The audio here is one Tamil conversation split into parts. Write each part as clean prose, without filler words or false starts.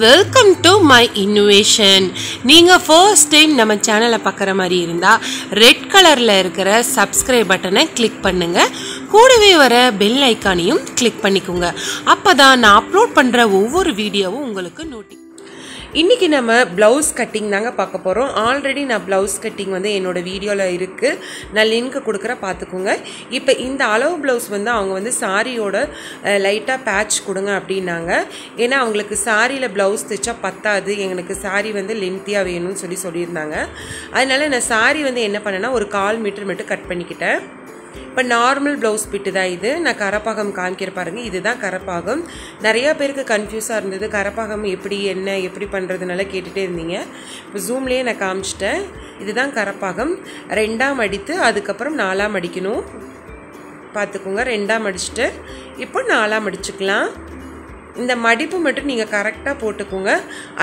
welcome to my innovation. நீங்க first time நம்ம சேனலை பார்க்குற மாதிரி இருந்தா ரெட் கலர்ல இருக்கிற subscribe பட்டனை கிளிக் பண்ணுங்க. கூடவே வர பெல் ஐகானையும் கிளிக் பண்ணிக்கோங்க. அப்பதான் நான் அப்லோட் பண்ற ஒவ்வொரு வீடியோவும் உங்களுக்கு நோட்டி. இன்றைக்கி நம்ம ப்ளவுஸ் கட்டிங் தாங்க பார்க்க போகிறோம். ஆல்ரெடி நான் ப்ளவுஸ் கட்டிங் வந்து என்னோடய வீடியோவில் இருக்குது, நான் லிங்க் கொடுக்குற பார்த்துக்கோங்க. இப்போ இந்த அளவு ப்ளவுஸ் வந்து அவங்க வந்து சாரியோட லைட்டாக பேட்ச் கொடுங்க அப்படின்னாங்க. ஏன்னா அவங்களுக்கு சாரியில் ப்ளவுஸ் தைச்சா பத்தாது, எங்களுக்கு சாரி வந்து லென்த்தியாக வேணும்னு சொல்லியிருந்தாங்க. அதனால் நான் சாரி வந்து என்ன பண்ணேன்னா ஒரு 1/4 மீட்டர் மட்டும் கட் பண்ணிக்கிட்டேன். இப்போ நார்மல் ப்ளவுஸ் பிட்டு தான் இது. நான் கரப்பாகம் காமிக்கிற பாருங்கள், இதுதான் கரப்பாகம். நிறையா பேருக்கு கன்ஃபியூஸாக இருந்தது, கரப்பாகம் எப்படி பண்ணுறதுனால கேட்டுகிட்டே இருந்தீங்க. இப்போ ஜூம்லேயே நான் காமிச்சிட்டேன். இதுதான் கரப்பாகம். 2ஆம் அடித்து அதுக்கப்புறம் 4ஆம் அடிக்கணும். பார்த்துக்கோங்க, 2ஆம் அடிச்சுட்டு இப்போ 4ஆம் அடிச்சுக்கலாம். இந்த மடிப்பு மட்டும் நீங்கள் கரெக்டாக போட்டுக்கோங்க.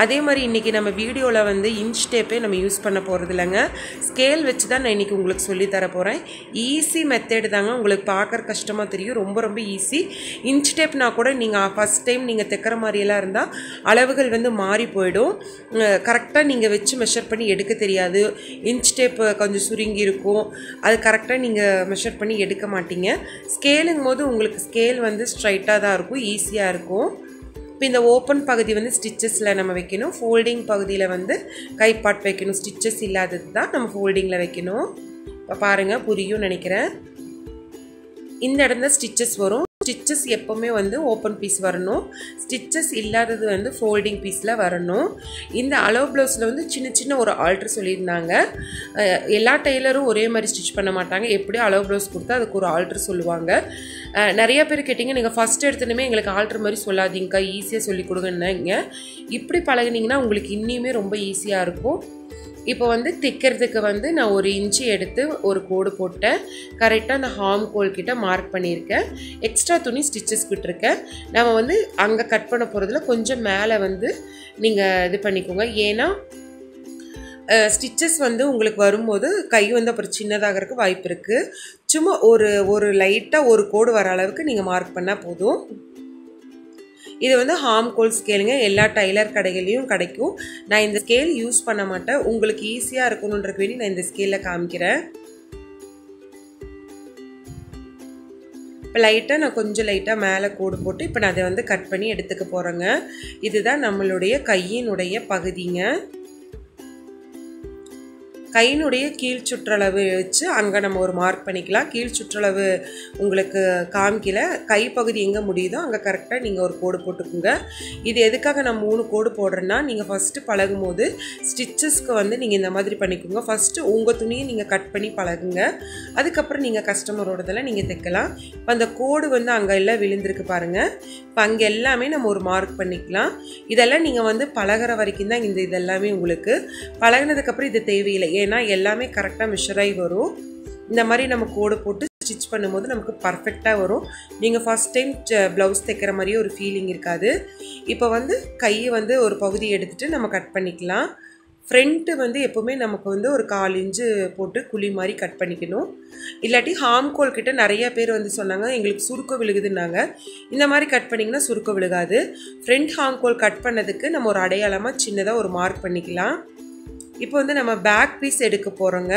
அதே மாதிரி இன்றைக்கி நம்ம வீடியோவில் வந்து இன்ச் டேப்பே நம்ம யூஸ் பண்ண போகிறது இல்லைங்க, ஸ்கேல் வச்சு தான் நான் இன்றைக்கி உங்களுக்கு சொல்லித்தர போகிறேன். ஈஸி மெத்தேடு தாங்க, உங்களுக்கு பார்க்குற கஷ்டமாக தெரியும், ரொம்ப ஈஸி. இன்ச் டேப்னா கூட நீங்கள் ஃபஸ்ட் டைம் நீங்கள் தைக்கிற மாதிரியெல்லாம் இருந்தால் அளவுகள் வந்து மாறி போயிடும். கரெக்டாக நீங்கள் வச்சு மெஷர் பண்ணி எடுக்க தெரியாது. இன்ச் டேப் கொஞ்சம் சுருங்கி இருக்கும், அது கரெக்டாக நீங்கள் மெஷர் பண்ணி எடுக்க மாட்டீங்க. ஸ்கேலுங்கும் போது உங்களுக்கு ஸ்கேல் வந்து ஸ்ட்ரைட்டாக தான் இருக்கும், ஈஸியாக இருக்கும். இப்போ இந்த ஓப்பன் பகுதி வந்து ஸ்டிச்சஸில் நம்ம வைக்கணும், ஃபோல்டிங் பகுதியில் வந்து கைப்பாட் வைக்கணும். ஸ்டிச்சஸ் இல்லாதது தான் நம்ம ஃபோல்டிங்கில் வைக்கணும். இப்போ பாருங்கள், புரியும் நினைக்கிறேன். இந்த இடம் தான் ஸ்டிச்சஸ் வரும். ஸ்டிச்சஸ் எப்போவுமே வந்து ஓப்பன் பீஸ் வரணும், ஸ்டிச்சஸ் இல்லாதது வந்து ஃபோல்டிங் பீஸில் வரணும். இந்த அளவு ப்ளவுஸில் வந்து சின்ன ஒரு ஆல்ட்ரு சொல்லியிருந்தாங்க. எல்லா டெய்லரும் ஒரே மாதிரி ஸ்டிச் பண்ண மாட்டாங்க, எப்படியும் அளவு ப்ளவுஸ் கொடுத்தா அதுக்கு ஒரு ஆல்ட்ரு சொல்லுவாங்க. நிறைய பேர் கேட்டிங்க, நீங்கள் ஃபஸ்ட் எடுத்துனுமே எங்களுக்கு ஆல்ட்ரு மாதிரி சொல்லாதீங்கக்கா, ஈஸியாக சொல்லி கொடுங்கன்னாங்க. இப்படி பழகினீங்கன்னா உங்களுக்கு இன்னுமே ரொம்ப ஈஸியாக இருக்கும். இப்போ வந்து தைக்கிறதுக்கு வந்து நான் 1 இன்ச்சு எடுத்து ஒரு கோடு போட்டேன். கரெக்டாக அந்த ஹார்ம் கோல் கிட்ட மார்க் பண்ணியிருக்கேன். எக்ஸ்ட்ரா துணி ஸ்டிச்சஸ் விட்டுருக்கேன். நம்ம வந்து அங்கே கட் பண்ண போகிறதுல கொஞ்சம் மேலே வந்து நீங்கள் இது பண்ணிக்கோங்க. ஏன்னா ஸ்டிச்சஸ் வந்து உங்களுக்கு வரும்போது கை வந்து அப்புறம் சின்னதாகிறதுக்கு வாய்ப்பு இருக்குது. சும்மா ஒரு லைட்டாக ஒரு கோடு வர அளவுக்கு நீங்கள் மார்க் பண்ணால் போதும். இது வந்து ஹார்ம் கோல் ஸ்கேலுங்க, எல்லா டைலர் கடைகளையும் கிடைக்கும். நான் இந்த ஸ்கேல் யூஸ் பண்ண மாட்டேன், உங்களுக்கு ஈஸியாக இருக்கணுன்றக்கு வேண்டி நான் இந்த ஸ்கேலில் காமிக்கிறேன். இப்போ நான் கொஞ்சம் லைட்டாக மேலே கோடு போட்டு இப்போ நான் அதை வந்து கட் பண்ணி எடுத்துக்க போகிறேங்க. இதுதான் நம்மளுடைய கையினுடைய பகுதிங்க. கையினுடைய கீழ் சுற்றளவு வச்சு அங்கே நம்ம ஒரு மார்க் பண்ணிக்கலாம். கீழ் சுற்றளவு உங்களுக்கு காமிக்கல, கைப்பகுதி எங்கே முடியுதோ அங்கே கரெக்டாக நீங்கள் ஒரு கோடு போட்டுக்குங்க. இது எதுக்காக நான் 3 கோடு போடுறேன்னா, நீங்கள் ஃபஸ்ட்டு பழகும் போது ஸ்டிச்சஸ்க்கு வந்து நீங்கள் இந்த மாதிரி பண்ணிக்கோங்க. ஃபஸ்ட்டு உங்கள் துணியை நீங்கள் கட் பண்ணி பழகுங்க, அதுக்கப்புறம் நீங்கள் கஸ்டமரோடதெல்லாம் நீங்கள் தைக்கலாம். இப்போ அந்த கோடு வந்து அங்கே எல்லாம் விழுந்திருக்கு பாருங்கள். இப்போ அங்கே எல்லாமே நம்ம ஒரு மார்க் பண்ணிக்கலாம். இதெல்லாம் நீங்கள் வந்து பழகிற வரைக்கும் தான் இதெல்லாமே உங்களுக்கு. பழகினதுக்கப்புறம் இது தேவையில்லை, ஏன்னா எல்லாமே கரெக்டாக மெஷராகி வரும். இந்த மாதிரி நம்ம கோடு போட்டு ஸ்டிச் பண்ணும்போது நமக்கு பர்ஃபெக்டாக வரும். நீங்கள் ஃபஸ்ட் டைம் ப்ளவுஸ் தைக்கிற மாதிரியே ஒரு ஃபீலிங் இருக்காது. இப்போ வந்து கையை வந்து ஒரு பகுதி எடுத்துகிட்டு நம்ம கட் பண்ணிக்கலாம். ஃப்ரண்ட்டு வந்து எப்போவுமே நமக்கு வந்து ஒரு 1/4 இன்ச்சு போட்டு குழி மாதிரி கட் பண்ணிக்கணும். இல்லாட்டி ஹார்ம் கோல் கிட்ட நிறைய பேர் வந்து சொன்னாங்க எங்களுக்கு சுருக்கம் விழுகுதுன்னாங்க. இந்த மாதிரி கட் பண்ணிங்கன்னா சுருக்கம் விழுகாது. ஃப்ரண்ட் ஹார்ம் கோல் கட் பண்ணதுக்கு நம்ம ஒரு அடையாளமாக சின்னதாக ஒரு மார்க் பண்ணிக்கலாம். இப்போ வந்து நம்ம பேக் பீஸ் எடுக்க போகிறோங்க.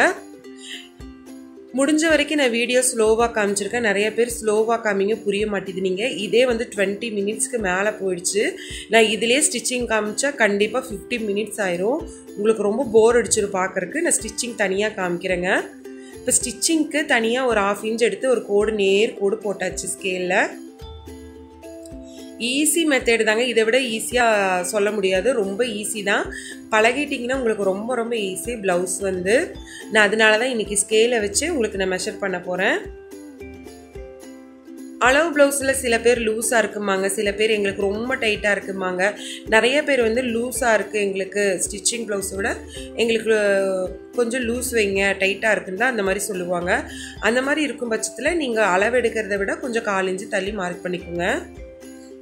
முடிஞ்ச வரைக்கும் நான் வீடியோ ஸ்லோவாக காமிச்சிருக்கேன். நிறைய பேர் ஸ்லோவாக காமிங்க, புரிய மாட்டேது. நீங்கள் இதே வந்து 20 மினிட்ஸ்க்கு மேலே போயிடுச்சு. நான் இதிலே ஸ்டிச்சிங் காமிச்சா கண்டிப்பாக 50 மினிட்ஸ் ஆயிரும், உங்களுக்கு ரொம்ப போர் அடிச்சிடும் பார்க்குறக்கு. நான் ஸ்டிச்சிங் தனியாக காமிக்கிறேங்க. இப்போ ஸ்டிச்சிங்க்கு தனியாக ஒரு 1/2 இன்ச் எடுத்து ஒரு கோடு நேர் கோடு போட்டாச்சு ஸ்கேலில். ஈஸி மெத்தேடு தாங்க, இதை விட ஈஸியாக சொல்ல முடியாது, ரொம்ப ஈஸி தான். பழகிட்டிங்கன்னா உங்களுக்கு ரொம்ப ஈஸி. ப்ளவுஸ் வந்து நான் அதனால தான் இன்றைக்கி ஸ்கேலை வச்சு உங்களுக்கு நான் மெஷர் பண்ண போகிறேன். அளவு ப்ளவுஸில் சில பேர் லூஸாக இருக்குமாங்க, சில பேர் எங்களுக்கு ரொம்ப டைட்டாக இருக்குமாங்க. நிறைய பேர் வந்து லூஸாக இருக்குது எங்களுக்கு, ஸ்டிச்சிங் ப்ளவுஸை விட எங்களுக்கு கொஞ்சம் லூஸ் வைங்க, டைட்டாக இருக்குன்னு தான் அந்த மாதிரி சொல்லுவாங்க. அந்த மாதிரி இருக்கும் பட்சத்தில் நீங்கள் அளவு எடுக்கிறத விட கொஞ்சம் 1/4 இன்ச்சு தள்ளி மார்க் பண்ணிக்கோங்க.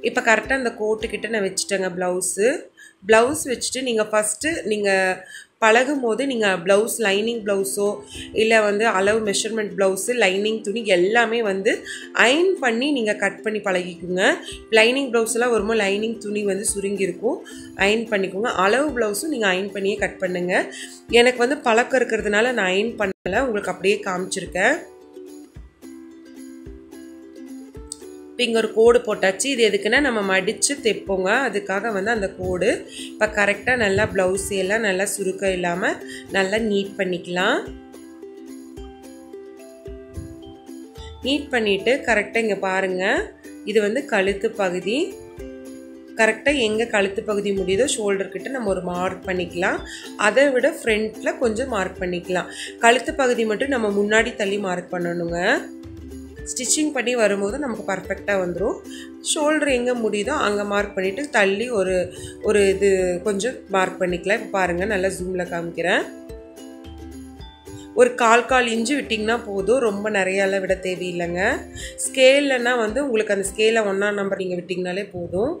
இப்போ கரெக்டாக அந்த கோட்டுக்கிட்ட நான் வச்சுட்டேங்க ப்ளவுஸ் வச்சுட்டு நீங்கள் ஃபஸ்ட்டு நீங்கள் பழகும் போது நீங்கள் ப்ளவுஸ் லைனிங் ப்ளவுஸோ இல்லை வந்து அளவு மெஷர்மெண்ட் ப்ளவுஸு லைனிங் துணி எல்லாமே வந்து அயன் பண்ணி நீங்கள் கட் பண்ணி பழகிக்குங்க. லைனிங் ப்ளவுஸ்லாம் வரும்போது லைனிங் துணி வந்து சுருங்கியிருக்கும், அயன் பண்ணிக்கோங்க. அளவு ப்ளவுஸும் நீங்கள் அயன் பண்ணியே கட் பண்ணுங்கள். எனக்கு வந்து பழக்கம் இருக்கிறதுனால நான் அயன் பண்ணலை, உங்களுக்கு அப்படியே காமிச்சிருக்கேன். இப்போ இங்கே ஒரு கோடு போட்டாச்சு. இது எதுக்குன்னா நம்ம மடித்து தைப்போங்க, அதுக்காக வந்து அந்த கோடு. இப்போ கரெக்டாக நல்லா ப்ளவுஸ் எல்லாம் நல்லா சுருக்கம் இல்லாமல் நல்லா நீட் பண்ணிக்கலாம். நீட் பண்ணிவிட்டு கரெக்டாக இங்கே பாருங்கள், இது வந்து கழுத்து பகுதி. கரெக்டாக எங்கே கழுத்து பகுதி முடியுதோ ஷோல்டர்கிட்ட நம்ம ஒரு மார்க் பண்ணிக்கலாம். அதை விட ஃப்ரண்ட்டில் கொஞ்சம் மார்க் பண்ணிக்கலாம். கழுத்து பகுதி மட்டும் நம்ம முன்னாடி தள்ளி மார்க் பண்ணணுங்க. ஸ்டிச்சிங் பண்ணி வரும்போது நமக்கு பர்ஃபெக்டாக வந்துடும். ஷோல்டர் எங்கே முடியுதோ அங்கே மார்க் பண்ணிவிட்டு தள்ளி ஒரு இது கொஞ்சம் மார்க் பண்ணிக்கலாம். இப்போ பாருங்கள், நல்லா ஜூமில் காமிக்கிறேன். ஒரு கால் இன்ச்சு விட்டிங்கன்னா போதும், ரொம்ப நிறையாலாம் விட தேவையில்லைங்க. ஸ்கேல்லன்னா வந்து உங்களுக்கு அந்த ஸ்கேலை 1ஆம் நம்பர் நீங்கள் விட்டிங்கனாலே போதும்.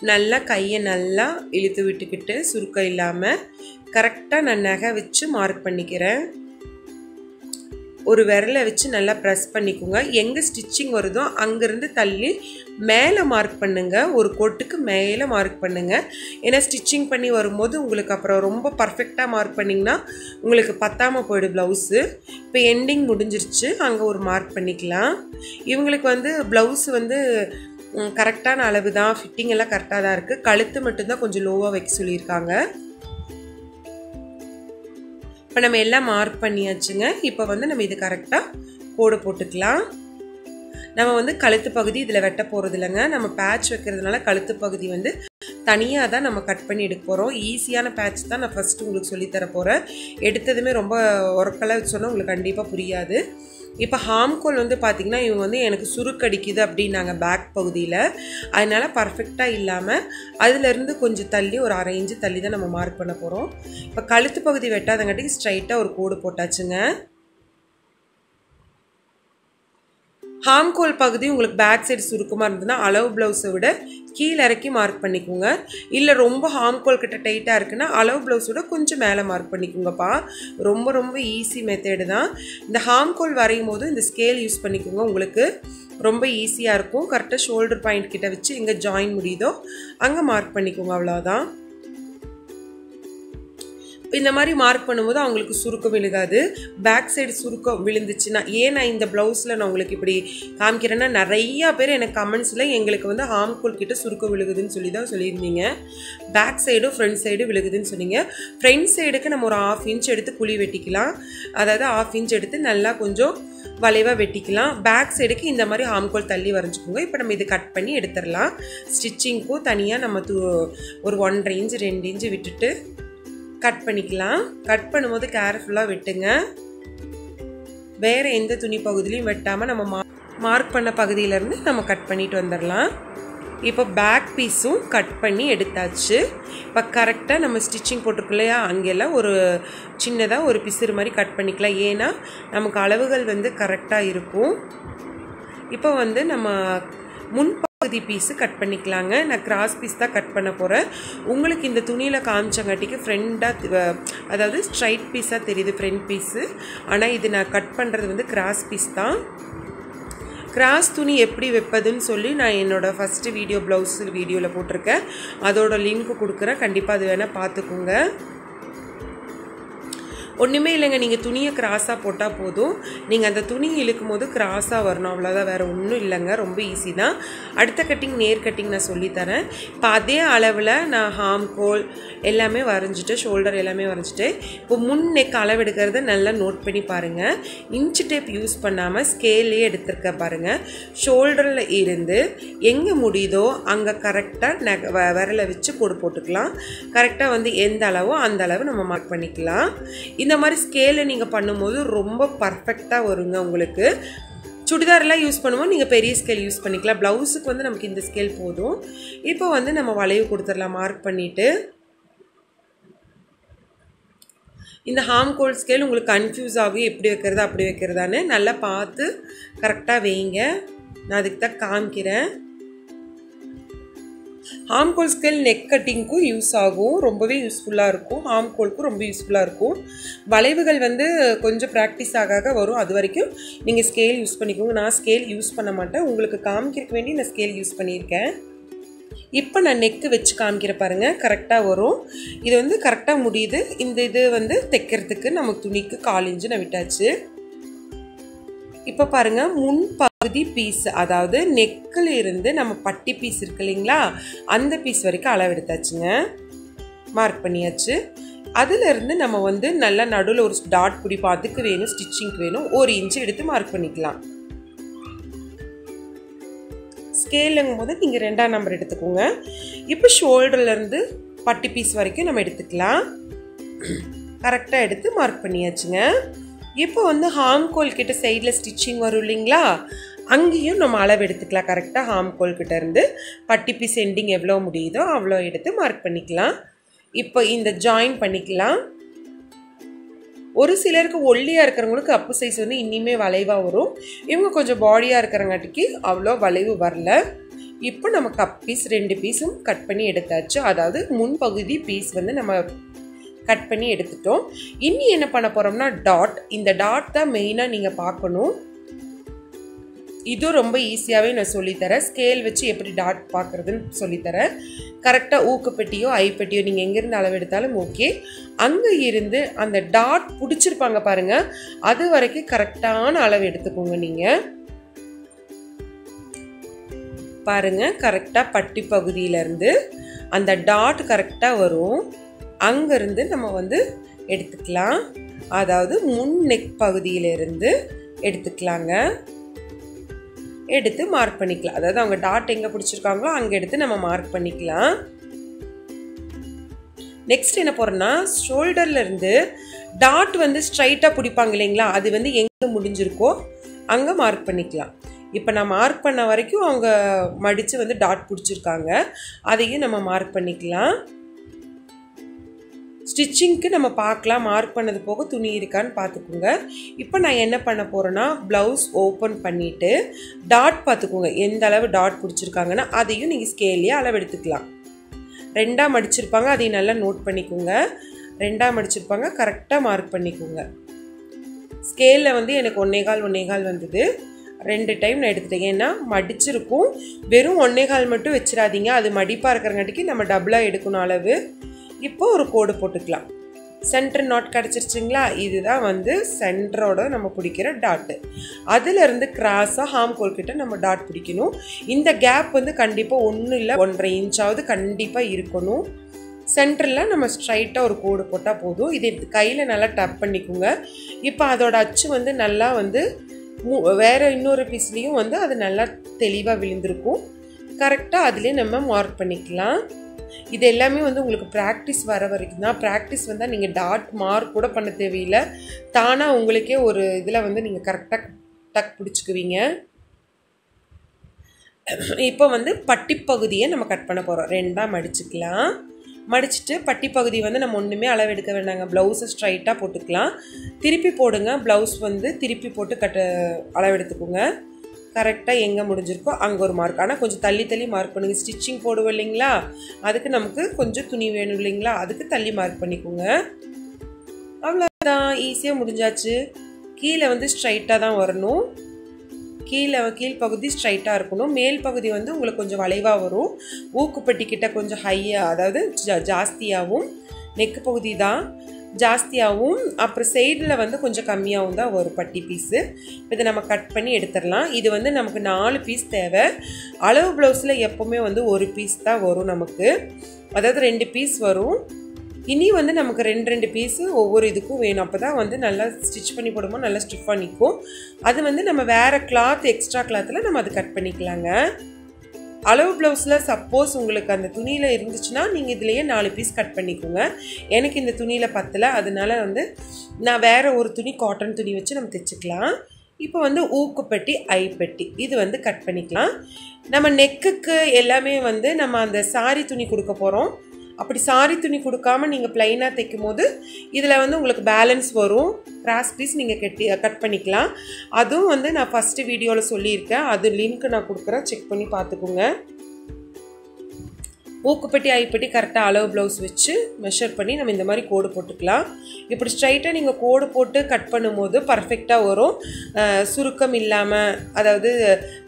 நல்லா கையை நல்லா இழுத்து விட்டுக்கிட்டு சுருக்கம் இல்லாமல் கரெக்டாக நான் நகை வச்சு மார்க் பண்ணிக்கிறேன். ஒரு விரலை வச்சு நல்லா ப்ரெஸ் பண்ணிக்கோங்க. எங்கே ஸ்டிச்சிங் வருதோ அங்கேருந்து தள்ளி மேலே மார்க் பண்ணுங்கள். ஒரு கோட்டுக்கு மேலே மார்க் பண்ணுங்கள். ஏன்னா ஸ்டிச்சிங் பண்ணி வரும்போது உங்களுக்கு அப்புறம் ரொம்ப பர்ஃபெக்டாக மார்க் பண்ணிங்கன்னா உங்களுக்கு பத்தாமல் போய்டும் ப்ளவுஸு. இப்போ எண்டிங் முடிஞ்சிருச்சு, அங்கே ஒரு மார்க் பண்ணிக்கலாம். இவங்களுக்கு வந்து ப்ளவுஸ் வந்து கரெக்டான அளவு தான், ஃபிட்டிங் எல்லாம் கரெக்டாக தான் இருக்குது. கழுத்து மட்டும்தான் கொஞ்சம் லோவாக வைக்க சொல்லியிருக்காங்க. இப்போ நம்ம எல்லாம் மார்க் பண்ணியாச்சுங்க. இப்போ வந்து நம்ம இது கரெக்டாக கோடு போட்டுக்கலாம். நம்ம வந்து கழுத்து பகுதி இதில் வெட்ட போகிறது இல்லைங்க. நம்ம பேட்ச் வைக்கிறதுனால கழுத்து பகுதி வந்து தனியாக தான் நம்ம கட் பண்ணி எடுக்க போகிறோம். ஈஸியான பேட்ச் தான் நான் ஃபஸ்ட்டு உங்களுக்கு சொல்லித்தர போகிறேன். எடுத்ததுமே ரொம்ப ஒர்க்கெல்லாம் சொன்னால் உங்களுக்கு கண்டிப்பாக புரியாது. இப்போ ஹாம்கோல் வந்து பார்த்திங்கன்னா இவங்க வந்து எனக்கு சுருக்கடிக்குது அப்படின்னாங்க பேக் பகுதியில். அதனால் பர்ஃபெக்டாக இல்லாமல் அதிலேருந்து கொஞ்சம் தள்ளி ஒரு 1/2 இன்ச்சு தள்ளி தான் நம்ம மார்க் பண்ண போகிறோம். இப்போ கழுத்து பகுதி வெட்டாதங்காட்டிக்கு ஸ்ட்ரைட்டாக ஒரு கோடு போட்டாச்சுங்க. ஹாம்கோல் பகுதி உங்களுக்கு பேக் சைடு சுருக்கமாக இருந்ததுன்னா அளவு ப்ளவுஸை விட கீழே இறக்கி மார்க் பண்ணிக்கோங்க. இல்லை ரொம்ப ஹாம்கோல் கிட்ட டைட்டாக இருக்குன்னா அளவு ப்ளவுஸோட கொஞ்சம் மேலே மார்க் பண்ணிக்கோங்கப்பா. ரொம்ப ஈஸி மெத்தேடு தான். இந்த ஹாம்கோல் வரையும் போது இந்த ஸ்கேல் யூஸ் பண்ணிக்கோங்க, உங்களுக்கு ரொம்ப ஈஸியாக இருக்கும். கரெக்டாக ஷோல்டர் பாயிண்ட் கிட்ட வச்சு எங்கே ஜாயின் முடியுதோ அங்கே மார்க் பண்ணிக்கோங்க, அவ்வளோதான். இந்த மாதிரி மார்க் பண்ணும்போது அவங்களுக்கு சுருக்கம் விழுகாது. பேக் சைடு சுருக்கம் விழுந்துச்சுன்னா, ஏன் நான் இந்த ப்ளவுஸில் நான் உங்களுக்கு இப்படி காமிக்கிறேன்னா, நிறையா பேர் எனக்கு கமெண்ட்ஸில் எங்களுக்கு வந்து ஹாம்கோல் கிட்ட சுருக்கம் விழுகுதுன்னு சொல்லி தான் சொல்லியிருந்தீங்க. பேக் சைடும் ஃப்ரண்ட் சைடும் விழுகுதுன்னு சொன்னீங்க. ஃப்ரண்ட் சைடுக்கு நம்ம ஒரு 1/2 இன்ச் எடுத்து குழி வெட்டிக்கலாம். அதாவது 1/2 இன்ச் எடுத்து நல்லா கொஞ்சம் வளைவாக வெட்டிக்கலாம். பேக் சைடுக்கு இந்த மாதிரி ஹாம்கோல் தள்ளி வரைஞ்சிக்கோங்க. இப்போ நம்ம இது கட் பண்ணி எடுத்துடலாம். ஸ்டிச்சிங்க்கும் தனியாக நம்ம ஒரு 1.5 இன்ச் 2 இன்ச்சு விட்டுட்டு கட் பண்ணிக்கலாம். கட் பண்ணும்போது கேர்ஃபுல்லாக வெட்டுங்க. வேறு எந்த துணி பகுதியிலையும் வெட்டாமல் நம்ம மார்க் பண்ண பகுதியிலேருந்து நம்ம கட் பண்ணிட்டு வந்துடலாம். இப்போ பேக் பீஸும் கட் பண்ணி எடுத்தாச்சு. இப்போ கரெக்டாக நம்ம ஸ்டிச்சிங் போட்டிருக்கோம் இல்லையா, அங்கெல்லாம் ஒரு சின்னதாக ஒரு பிசுறு மாதிரி கட் பண்ணிக்கலாம். ஏன்னா நமக்கு அளவுகள் வந்து கரெக்டாக இருக்கும். இப்போ வந்து நம்ம முன்பகுதி பீஸு கட் பண்ணிக்கலாங்க. நான் கிராஸ் பீஸ் தான் கட் பண்ண போகிறேன். உங்களுக்கு இந்த துணியில் காமிச்சங்காட்டிக்கு ஃப்ரெண்டாக, அதாவது ஸ்ட்ரைட் பீஸாக தெரியுது ஃப்ரண்ட் பீஸு. ஆனால் இது நான் கட் பண்ணுறது வந்து கிராஸ் பீஸ் தான். கிராஸ் துணி எப்படி வைப்பதுன்னு சொல்லி நான் என்னோடய ஃபஸ்ட்டு ப்ளவுஸ் வீடியோவில் போட்டிருக்கேன். அதோட லிங்க்கு கொடுக்குறேன், கண்டிப்பாக அது வேணால் பார்த்துக்கோங்க. ஒன்றுமே இல்லைங்க, நீங்கள் துணியை கிராஸாக போட்டால் போதும். நீங்கள் அந்த துணி இழுக்கும் போது கிராஸாக வரணும், அவ்வளோதான், வேறு ஒன்றும் இல்லைங்க. ரொம்ப ஈஸி தான். அடுத்த கட்டிங் நேர் கட்டிங் நான் சொல்லித்தரேன். இப்போ அதே அளவில் நான் ஹாம்கோல் எல்லாமே வரைஞ்சிட்டு, ஷோல்டர் எல்லாமே வரைஞ்சிட்டு, இப்போ முன் நெக் அளவெடுக்கிறத நல்லா நோட் பண்ணி பாருங்கள். இன்ச்சு டேப் யூஸ் பண்ணாமல் ஸ்கேல்லே எடுத்துருக்க பாருங்கள். ஷோல்டரில் இருந்து எங்கே முடியுதோ அங்கே கரெக்டாக விரலை வச்சு கோடு போட்டுக்கலாம். கரெக்டாக வந்து எந்த அளவோ அந்த அளவு நம்ம மார்க் பண்ணிக்கலாம். இந்த மாதிரி ஸ்கேலை நீங்கள் பண்ணும்போது ரொம்ப பர்ஃபெக்டாக வருங்க உங்களுக்கு. சுடிதாரெல்லாம் யூஸ் பண்ணும்போது நீங்கள் பெரிய ஸ்கேல் யூஸ் பண்ணிக்கலாம். ப்ளவுஸுக்கு வந்து நமக்கு இந்த ஸ்கேல் போதும். இப்போ வந்து நம்ம வளைவு கொடுத்துடலாம். மார்க் பண்ணிவிட்டு இந்த ஹாம்கோல் ஸ்கேல் உங்களுக்கு கன்ஃபியூஸ் ஆகும், எப்படி வைக்கிறது அப்படி வைக்கிறதான்னு நல்லா பார்த்து கரெக்டாக வைங்க. நான் அதுக்கு தான் காமிக்கிறேன். ஆர்ம் ஹோல் ஸ்கேல் நெக் கட்டிங்க்கும் யூஸ் ஆகும், ரொம்பவே யூஸ்ஃபுல்லாக இருக்கும். ஆர்ம் ஹோலுக்கும் ரொம்ப யூஸ்ஃபுல்லாக இருக்கும். வளைவுகள் வந்து கொஞ்சம் ப்ராக்டிஸ் ஆக வரும், அது வரைக்கும் நீங்கள் ஸ்கேல் யூஸ் பண்ணிக்கோங்க. நான் ஸ்கேல் யூஸ் பண்ண மாட்டேன், உங்களுக்கு காமிக்கிறதுக்கு வேண்டி நான் ஸ்கேல் யூஸ் பண்ணியிருக்கேன். இப்போ நான் நெக்கு வச்சு காமிக்கிற பாருங்கள், கரெக்டாக வரும். இது வந்து கரெக்டாக முடியுது. இந்த இது வந்து தைக்கிறதுக்கு நமக்கு துணிக்கு 1/4 இன்ச்சு நான் விட்டாச்சு. இப்போ பாருங்கள், முன் பகுதி பீஸ், அதாவது நெக்கில் இருந்து நம்ம பட்டி பீஸ் இருக்கு இல்லைங்களா, அந்த பீஸ் வரைக்கும் அளவு எடுத்தாச்சுங்க, மார்க் பண்ணியாச்சு. அதிலிருந்து நம்ம வந்து நல்லா நடுவில் ஒரு டாட் பிடிப்போம், அதுக்கு வேணும், ஸ்டிச்சிங்க்கு வேணும், 1 இன்ச்சு எடுத்து மார்க் பண்ணிக்கலாம். ஸ்கேலுங்கும் போது நீங்கள் 2ஆம் நம்பர் எடுத்துக்கோங்க. இப்போ ஷோல்டர்லேருந்து பட்டி பீஸ் வரைக்கும் நம்ம எடுத்துக்கலாம். கரெக்டாக எடுத்து மார்க் பண்ணியாச்சுங்க. இப்போ வந்து ஆர்ம் ஹோல் கிட்ட சைடில் ஸ்டிச்சிங் வரும் இல்லைங்களா, அங்கேயும் நம்ம அளவு எடுத்துக்கலாம். கரெக்டாக ஆர்ம் ஹோல் கிட்ட இருந்து பட்டி பீஸ் எண்டிங் எவ்வளோ முடியுதோ அவ்வளோ எடுத்து மார்க் பண்ணிக்கலாம். இப்போ இந்த ஜாயின் பண்ணிக்கலாம். ஒரு சிலருக்கு ஒல்லியாக இருக்கிறவங்களுக்கு அப்பு சைஸ் வந்து இன்னுமே வளைவாக வரும். இவங்க கொஞ்சம் பாடியாக இருக்கிறங்காட்டிக்கு அவ்வளோ வளைவு வரல. இப்போ நம்ம கப் பீஸ் 2 பீஸும் கட் பண்ணி எடுத்தாச்சு. அதாவது முன்பகுதி பீஸ் வந்து நம்ம கட் பண்ணி எடுத்துட்டோம். இனி என்ன பண்ண போகிறோம்னா டாட். இந்த டாட் தான் மெயினாக நீங்கள் பார்க்கணும். இதுவும் ரொம்ப ஈஸியாகவே நான் சொல்லித்தரேன். ஸ்கேல் வச்சு எப்படி டாட் பார்க்குறதுன்னு சொல்லித்தரேன். கரெக்டாக ஊக்குப்பெட்டியோ ஐப்பெட்டியோ நீங்கள் எங்கேருந்து அளவு எடுத்தாலும் ஓகே. அங்கே இருந்து அந்த டாட் பிடிச்சிருப்பாங்க பாருங்கள், அது வரைக்கும் கரெக்டான அளவு எடுத்துக்கோங்க. நீங்கள் பாருங்கள், கரெக்டாக பட்டி பகுதியிலேருந்து அந்த டாட் கரெக்டாக வரும், அங்கேருந்து நம்ம வந்து எடுத்துக்கலாம். அதாவது முன் நெக் பகுதியிலேருந்து எடுத்துக்கலாங்க. எடுத்து மார்க் பண்ணிக்கலாம். அதாவது அவங்க டாட் எங்கே பிடிச்சிருக்காங்களோ அங்கே எடுத்து நம்ம மார்க் பண்ணிக்கலாம். நெக்ஸ்ட் என்ன போகிறோன்னா, ஷோல்டர்லேருந்து டாட் வந்து ஸ்ட்ரைட்டாக பிடிப்பாங்க இல்லைங்களா, அது வந்து எங்கே முடிஞ்சிருக்கோ அங்கே மார்க் பண்ணிக்கலாம். இப்போ நான் மார்க் பண்ண வரைக்கும் அவங்க மடித்து வந்து டாட் பிடிச்சிருக்காங்க, அதையும் நம்ம மார்க் பண்ணிக்கலாம். ஸ்டிச்சிங்க்கு நம்ம பார்க்கலாம், மார்க் பண்ணது போக துணி இருக்கான்னு பார்த்துக்கோங்க. இப்போ நான் என்ன பண்ண போகிறேன்னா, ப்ளவுஸ் ஓப்பன் பண்ணிவிட்டு டாட் பார்த்துக்கோங்க, எந்த அளவு டாட் பிடிச்சிருக்காங்கன்னா அதையும் நீங்கள் ஸ்கேல்லையே அளவு எடுத்துக்கலாம். 2ஆக மடிச்சிருப்பாங்க, அதையும் நல்லா நோட் பண்ணிக்கோங்க. 2ஆக மடிச்சிருப்பாங்க, கரெக்டாக மார்க் பண்ணிக்கோங்க. ஸ்கேலில் வந்து எனக்கு 1.25 வந்தது. 2 டைம் நான் எடுத்துட்டேன். ஏன்னா மடிச்சிருக்கும், வெறும் 1.25 மட்டும் வச்சிடாதீங்க, அது மடிப்பாக இருக்கிறங்காட்டிக்கு நம்ம டபுளாக எடுக்கணும் அளவு. இப்போ ஒரு கோடு போட்டுக்கலாம். சென்டர் நாட் கிடச்சிருச்சுங்களா, இதுதான் வந்து சென்டரோட நம்ம பிடிக்கிற டாட்டு. அதிலிருந்து கிராஸாக ஆர்ம் ஹோல் கிட்ட நம்ம டாட் பிடிக்கணும். இந்த கேப் வந்து கண்டிப்பாக 1 இல்லை 1.5 இன்ச்சாவது கண்டிப்பாக இருக்கணும். சென்டரில் நம்ம ஸ்ட்ரைட்டாக ஒரு கோடு போட்டால் போதும். இது கையில் நல்லா டப் பண்ணிக்கோங்க. இப்போ அதோட அச்சு வந்து நல்லா வந்து வேறு இன்னொரு பீஸ்லேயும் வந்து அது நல்லா தெளிவாக விழுந்திருக்கும். கரெக்டாக அதிலே நம்ம மார்க் பண்ணிக்கலாம். இது எல்லாமே வந்து உங்களுக்கு ப்ராக்டிஸ் வர வரைக்கும் தான். ப்ராக்டிஸ் வந்தால் நீங்கள் டாட் மார்க் கூட பண்ண தேவையில்லை, தானாக உங்களுக்கே ஒரு இதில் வந்து நீங்கள் கரெக்டாக டக் பிடிச்சிக்குவீங்க. இப்போ வந்து பட்டிப்பகுதியை நம்ம கட் பண்ண போகிறோம். 2ஆக மடிச்சுக்கலாம். மடிச்சுட்டு பட்டிப்பகுதி வந்து நம்ம ஒன்றுமே அளவு எடுக்க வேண்டாங்க, ப்ளவுஸை ஸ்ட்ரைட்டாக போட்டுக்கலாம். திருப்பி போடுங்க, ப்ளவுஸ் வந்து திருப்பி போட்டு அளவு எடுத்துக்கோங்க. கரெக்டாக எங்கே முடிஞ்சிருக்கோ அங்கே ஒரு மார்க். ஆனால் கொஞ்சம் தள்ளி தள்ளி மார்க் பண்ணுங்க. ஸ்டிச்சிங் போடுவோம் இல்லைங்களா, அதுக்கு நமக்கு கொஞ்சம் துணி வேணும் இல்லைங்களா, அதுக்கு தள்ளி மார்க் பண்ணிக்கோங்க. அவ்வளோதான், ஈஸியாக முடிஞ்சாச்சு. கீழே வந்து ஸ்ட்ரைட்டாக தான் வரணும். கீழ்ப்பகுதி ஸ்ட்ரைட்டாக இருக்கணும். மேல் பகுதி வந்து உங்களுக்கு கொஞ்சம் வளைவாக வரும். ஊக்குப்பட்டிக்கிட்ட கொஞ்சம் ஹையாக, அதாவது ஜாஸ்தியாகவும், நெக்கு பகுதி தான் ஜாஸ்தியாகவும், அப்புறம் சைடில் வந்து கொஞ்சம் கம்மியாகவும் தான் வரும் பட்டி பீஸு. இதை நம்ம கட் பண்ணி எடுத்துடலாம். இது வந்து நமக்கு 4 பீஸ் தேவை. அளவு ப்ளவுஸில் எப்போவுமே வந்து 1 பீஸ் தான் வரும் நமக்கு, அதாவது 2 பீஸ் வரும். இனி வந்து நமக்கு 2 பீஸு ஒவ்வொரு இதுக்கும் வேணும். அப்போ தான் வந்து நல்லா ஸ்டிச் பண்ணி போடும்போது நல்லா ஸ்டிஃபாக நிற்கும். அது வந்து நம்ம வேறு கிளாத், எக்ஸ்ட்ரா கிளாத்தில் நம்ம அது கட் பண்ணிக்கலாங்க. அளவு ப்ளவுஸில் சப்போஸ் உங்களுக்கு அந்த துணியில் இருந்துச்சுன்னா நீங்கள் இதுலேயே 4 பீஸ் கட் பண்ணிக்கோங்க. எனக்கு இந்த துணியில் பத்தலை, அதனால வந்து நான் வேறு ஒரு துணி, காட்டன் துணி வச்சு நம்ம தைச்சிக்கலாம். இப்போ வந்து ஊக்குப்பெட்டி, ஐப்பெட்டி இது வந்து கட் பண்ணிக்கலாம். நம்ம நெக்குக்கு எல்லாமே வந்து நம்ம அந்த சாரி துணி கொடுக்க போகிறோம். அப்படி சாரி துணி கொடுக்காம நீங்கள் ப்ளைனாக தைக்கும் போது இதில் வந்து உங்களுக்கு பேலன்ஸ் வரும். கிராஸ் பீஸ் நீங்கள் கட் பண்ணிக்கலாம். அதுவும் வந்து நான் ஃபஸ்ட்டு வீடியோவில் சொல்லியிருக்கேன், அது லிங்க் நான் கொடுக்குறேன், செக் பண்ணி பார்த்துக்கோங்க. ஊக்குப்பட்டி ஐப்பட்டி கரெக்டாக அளவு ப்ளவுஸ் வச்சு மெஷர் பண்ணி நம்ம இந்த மாதிரி கோடு போட்டுக்கலாம். இப்படி ஸ்ட்ரைட்டாக நீங்கள் கோடு போட்டு கட் பண்ணும்போது பர்ஃபெக்டாக வரும். சுருக்கம் இல்லாமல், அதாவது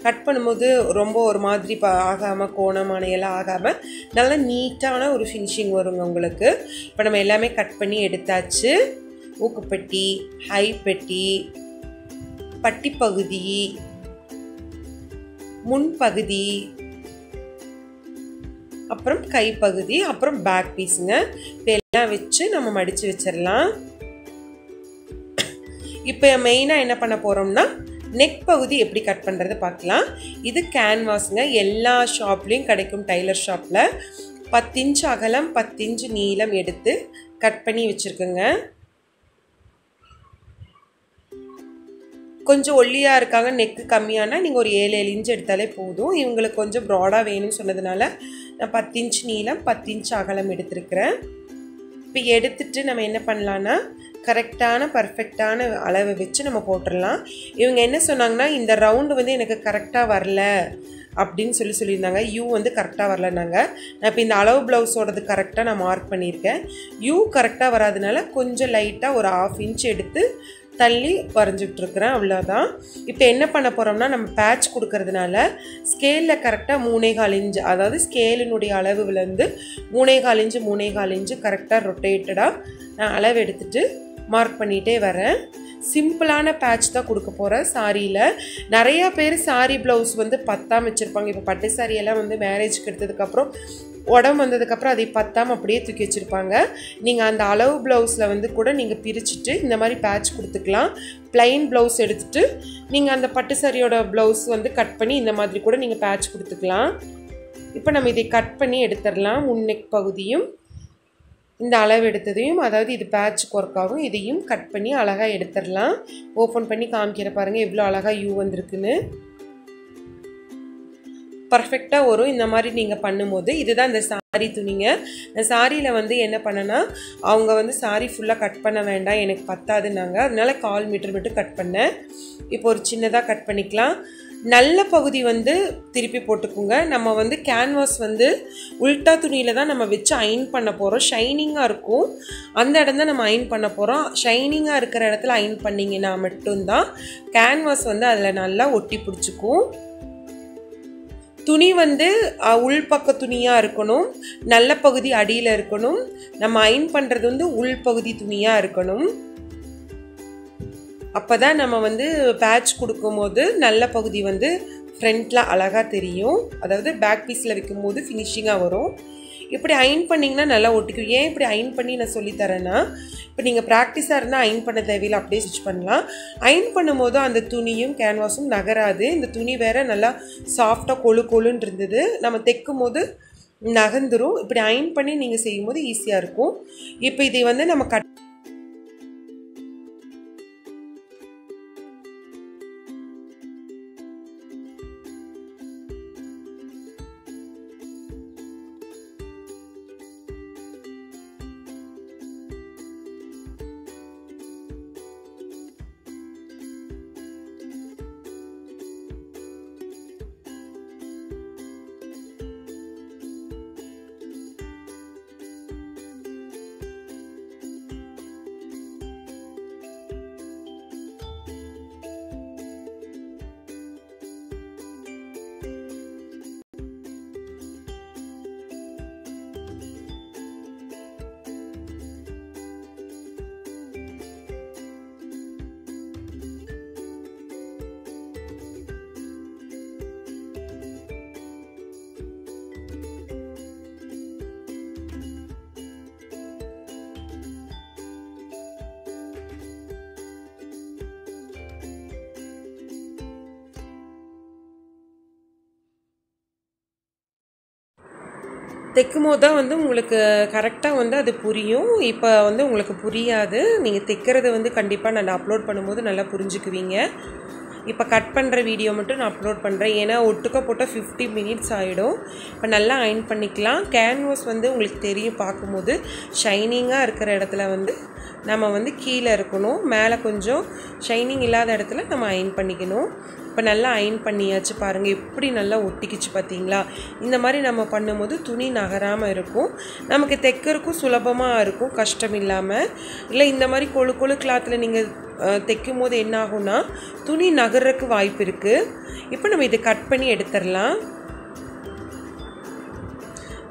கட் பண்ணும்போது ரொம்ப ஒரு மாதிரி ஆகாமல் கோணமான எல்லாம் ஆகாமல் நல்லா நீட்டான ஒரு ஃபினிஷிங் வருங்க உங்களுக்கு. இப்போ நம்ம எல்லாமே கட் பண்ணி எடுத்தாச்சு. ஊக்குப்பட்டி, ஹைப்பட்டி, பட்டிப்பகுதி, முன்பகுதி, அப்புறம் கைப்பகுதி, அப்புறம் பேக் பீஸுங்க. இதெல்லாம் வச்சு நம்ம மடித்து வச்சிடலாம். இப்போ மெயினாக என்ன பண்ண போகிறோம்னா நெக் பகுதி எப்படி கட் பண்ணுறது பார்க்கலாம். இது கேன்வாஸுங்க. எல்லா ஷாப்லேயும் கிடைக்கும். டைலர் ஷாப்பில் 10 இன்ச் அகலம் 10 இன்ச் நீளம் எடுத்து கட் பண்ணி வச்சுருக்குங்க. கொஞ்சம் ஒல்லியாக இருக்காங்க, நெக்கு கம்மியானா நீங்கள் ஒரு 7 இன்ச் எடுத்தாலே போதும். இவங்களுக்கு கொஞ்சம் ப்ராடாக வேணும்னு சொன்னதுனால நான் 10 இன்ச் நீளம் 10 இன்ச் அகலம் எடுத்துருக்கிறேன். இப்போ எடுத்துட்டு நம்ம என்ன பண்ணலான்னா கரெக்டான பர்ஃபெக்டான அளவை வச்சு நம்ம போட்டுடலாம். இவங்க என்ன சொன்னாங்கன்னா இந்த ரவுண்டு வந்து எனக்கு கரெக்டாக வரல அப்படின்னு சொல்லியிருந்தாங்க. யூ வந்து கரெக்டாக வரலன்னாங்க. நான் இப்போ இந்த அளவு ப்ளவுஸோடது கரெக்டாக நான் மார்க் பண்ணியிருக்கேன். யூ கரெக்டாக வராதனால கொஞ்சம் லைட்டாக ஒரு 1/2 இன்ச் எடுத்து தள்ளி வரைஞ்சிட்ருக்குறேன். அவ்வளோதான். இப்போ என்ன பண்ண போகிறோம்னா நம்ம பேட்ச் கொடுக்கறதுனால ஸ்கேலில் கரெக்டாக 3.25 இன்ச், அதாவது ஸ்கேலினுடைய அளவுலேருந்து 3.25 இன்ச்சு 3.25 இன்ச்சு கரெக்டாக ரொட்டேட்டடாக நான் அளவு எடுத்துகிட்டு மார்க் பண்ணிகிட்டே வரேன். சிம்பிளான பேட்ச் தான் கொடுக்க போகிறேன். சாரியில் நிறையா பேர் சாரி ப்ளவுஸ் வந்து பத்தாமல் வச்சுருப்பாங்க. இப்போ பட்டு சாரியெல்லாம் வந்து மேரேஜ்க்கு எடுத்ததுக்கப்புறம் உடம்பு வந்ததுக்கப்புறம் அதை பத்தாமல் அப்படியே தூக்கி வச்சுருப்பாங்க. நீங்கள் அந்த அளவு ப்ளவுஸில் வந்து கூட நீங்கள் பிரிச்சுட்டு இந்த மாதிரி பேட்ச் கொடுத்துக்கலாம். ப்ளைன் ப்ளவுஸ் எடுத்துகிட்டு நீங்கள் அந்த பட்டு சாரியோட ப்ளவுஸ் வந்து கட் பண்ணி இந்த மாதிரி கூட நீங்கள் பேட்ச் கொடுத்துக்கலாம். இப்போ நம்ம இதை கட் பண்ணி எடுத்துடலாம். முன்னெக் பகுதியும் இந்த அளவு எடுத்ததையும், அதாவது இது பேட்ச் ஒர்க் ஆகும், இதையும் கட் பண்ணி அழகாக எடுத்துடலாம். ஓப்பன் பண்ணி காமிக்கிற பாருங்கள் எவ்வளோ அழகாக யூ வந்திருக்குன்னு. பர்ஃபெக்டாக வரும் இந்த மாதிரி நீங்கள் பண்ணும்போது. இதுதான் இந்த சாரி துணிங்க. இந்த சாரியில் வந்து என்ன பண்ணேன்னா அவங்க வந்து சாரி ஃபுல்லாக கட் பண்ண வேண்டாம், எனக்கு பத்தாதுன்னாங்க. அதனால 1/4 மீட்டர் மட்டும் கட் பண்ணேன். இப்போ ஒரு சின்னதாக கட் பண்ணிக்கலாம். நல்ல பகுதி வந்து திருப்பி போட்டுக்குங்க. நம்ம வந்து கேன்வாஸ் வந்து உல்ட்டா துணியில் தான் நம்ம வச்சு அயன் பண்ண போகிறோம். ஷைனிங்காக இருக்கும், அந்த இடம் தான் நம்ம அயன் பண்ண போகிறோம். ஷைனிங்காக இருக்கிற இடத்துல அயன் பண்ணிங்கன்னா மட்டும்தான் கேன்வாஸ் வந்து அதில் நல்லா ஒட்டி பிடிச்சிக்கும். துணி வந்து உள்பக்க துணியாக இருக்கணும், நல்ல பகுதி அடியில் இருக்கணும். நம்ம அயன் பண்ணுறது வந்து உள்பகுதி துணியாக இருக்கணும். அப்போ தான் நம்ம வந்து பேட்ச் கொடுக்கும்போது நல்ல பகுதி வந்து ஃப்ரண்ட்டில் அழகாக தெரியும், அதாவது பேக் பீஸில் வைக்கும்போது ஃபினிஷிங்காக வரும். இப்படி அயன் பண்ணிங்கன்னா நல்லா ஒட்டிக்கும். ஏன் இப்படி அயன் பண்ணி நான் சொல்லித்தரேன்னா, இப்போ நீங்கள் ப்ராக்டிஸாக இருந்தால் அயன் பண்ண தேவையில்லை, அப்படியே ஸ்டிச் பண்ணலாம். அயன் பண்ணும்போது அந்த துணியும் கேன்வாஸும் நகராது. இந்த துணி வேறு நல்லா சாஃப்டாக கொழுன்னு இருந்தது, நம்ம தைக்கும் போது நகர்ந்துடும். இப்படி அயன் பண்ணி நீங்கள் செய்யும்போது ஈஸியாக இருக்கும். இப்போ இதை வந்து நம்ம தைக்கும் போது தான் வந்து உங்களுக்கு கரெக்டாக வந்து அது புரியும். இப்போ வந்து உங்களுக்கு புரியாது. நீங்கள் தைக்கிறது வந்து கண்டிப்பாக நான் அப்லோட் பண்ணும்போது நல்லா புரிஞ்சுக்குவீங்க. இப்போ கட் பண்ணுற வீடியோ மட்டும் நான் அப்லோட் பண்ணுறேன், ஏன்னா ஒட்டுக்க போட்டால் 50 மினிட்ஸ் ஆகிடும். இப்போ நல்லா அயன் பண்ணிக்கலாம். கேன்வாஸ் வந்து உங்களுக்கு தெரியும் பார்க்கும்போது ஷைனிங்காக இருக்கிற இடத்துல வந்து நம்ம வந்து கீழே இருக்கணும், மேலே கொஞ்சம் ஷைனிங் இல்லாத இடத்துல நம்ம அயன் பண்ணிக்கணும். இப்போ நல்லா அயன் பண்ணியாச்சு பாருங்கள், எப்படி நல்லா ஒட்டிக்கிச்சு பார்த்தீங்களா. இந்த மாதிரி நம்ம பண்ணும்போது துணி நகராமல் இருக்கும், நமக்கு தைக்கிறதுக்கும் சுலபமாக இருக்கும், கஷ்டம் இல்லாமல். இல்லை இந்த மாதிரி கொழு கொழு கிளாத்தில் நீங்கள் தைக்கும் போது என்ன ஆகும்னா துணி நகர்றதுக்கு வாய்ப்பு இருக்குது. இப்போ நம்ம இதை கட் பண்ணி எடுத்துடலாம்.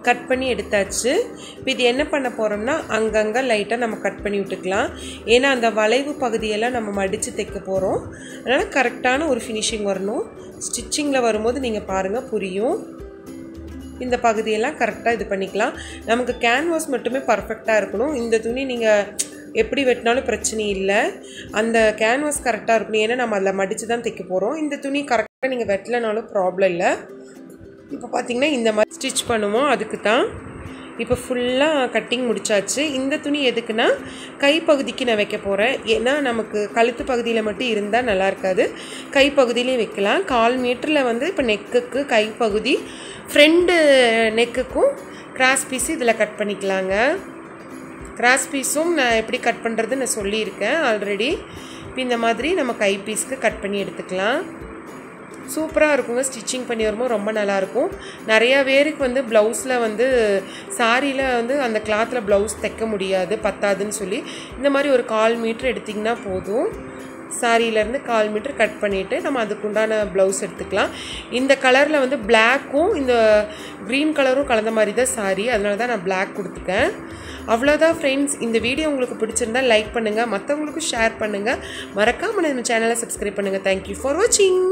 கட் பண்ணி எடுத்தாச்சு. இப்போ இது என்ன பண்ண போகிறோம்னா அங்கங்கே லைட்டாக நம்ம கட் பண்ணி விட்டுக்கலாம். ஏன்னா அந்த வளைவு பகுதியெல்லாம் நம்ம மடித்து தைக்க போகிறோம். அதனால் கரெக்டான ஒரு ஃபினிஷிங் வரணும். ஸ்டிச்சிங்கில் வரும்போது நீங்கள் பாருங்கள் புரியும். இந்த பகுதியெல்லாம் கரெக்டாக இது பண்ணிக்கலாம். நமக்கு கேன்வாஸ் மட்டுமே பர்ஃபெக்டாக இருக்கணும். இந்த துணி நீங்கள் எப்படி வெட்டினாலும் பிரச்சனை இல்லை, அந்த கேன்வாஸ் கரெக்டாக இருக்கணும். ஏன்னா நம்ம அதில் மடித்து தான் தைக்க போகிறோம். இந்த துணி கரெக்டாக நீங்கள் வெட்டலைனாலும் ப்ராப்ளம் இல்லை. இப்போ பார்த்திங்கன்னா இந்த மாதிரி ஸ்டிச் பண்ணுவோம், அதுக்கு தான். இப்போ ஃபுல்லாக கட்டிங் முடிச்சாச்சு. இந்த துணி எதுக்குன்னா கைப்பகுதிக்கு நான் வைக்க போகிறேன். ஏன்னா நமக்கு கழுத்து பகுதியில் மட்டும் இருந்தால் நல்லா இருக்காது, கைப்பகுதியிலையும் வைக்கலாம். 1/4 மீட்டரில் வந்து இப்போ நெக்குக்கு கைப்பகுதி, ஃப்ரண்ட் நெக்குக்கும் கிராஸ் பீஸு இதில் கட் பண்ணிக்கலாங்க. கிராஸ் பீஸும் நான் எப்படி கட் பண்ணுறது நான் சொல்லியிருக்கேன் ஆல்ரெடி. இப்போ இந்த மாதிரி நம்ம கை பீஸ்க்கு கட் பண்ணி எடுத்துக்கலாம். சூப்பராக இருக்குங்க. ஸ்டிச்சிங் பண்ணி வரும்போது ரொம்ப நல்லாயிருக்கும். நிறையா பேருக்கு வந்து ப்ளவுஸில் வந்து சாரியில் வந்து அந்த கிளாத்தில் ப்ளவுஸ் தைக்க முடியாது, பத்தாதுன்னு சொல்லி இந்த மாதிரி ஒரு 1/4 மீட்டர் எடுத்திங்கன்னா போதும். சாரியிலேருந்து 1/4 மீட்டர் கட் பண்ணிவிட்டு நம்ம அதுக்குண்டான ப்ளவுஸ் எடுத்துக்கலாம். இந்த கலரில் வந்து பிளாக்கும் இந்த க்ரீன் கலரும் கலந்த மாதிரி தான் சாரி, அதனால தான் நான் பிளாக் கொடுத்துருக்கேன். அவ்வளோதான் ஃப்ரெண்ட்ஸ். இந்த வீடியோ உங்களுக்கு பிடிச்சிருந்தால் லைக் பண்ணுங்கள், மற்றவங்களுக்கும் ஷேர் பண்ணுங்கள், மறக்காமல் நம்ம சேனலை சப்ஸ்கிரைப் பண்ணுங்கள். தேங்க்யூ ஃபார் வாட்சிங்.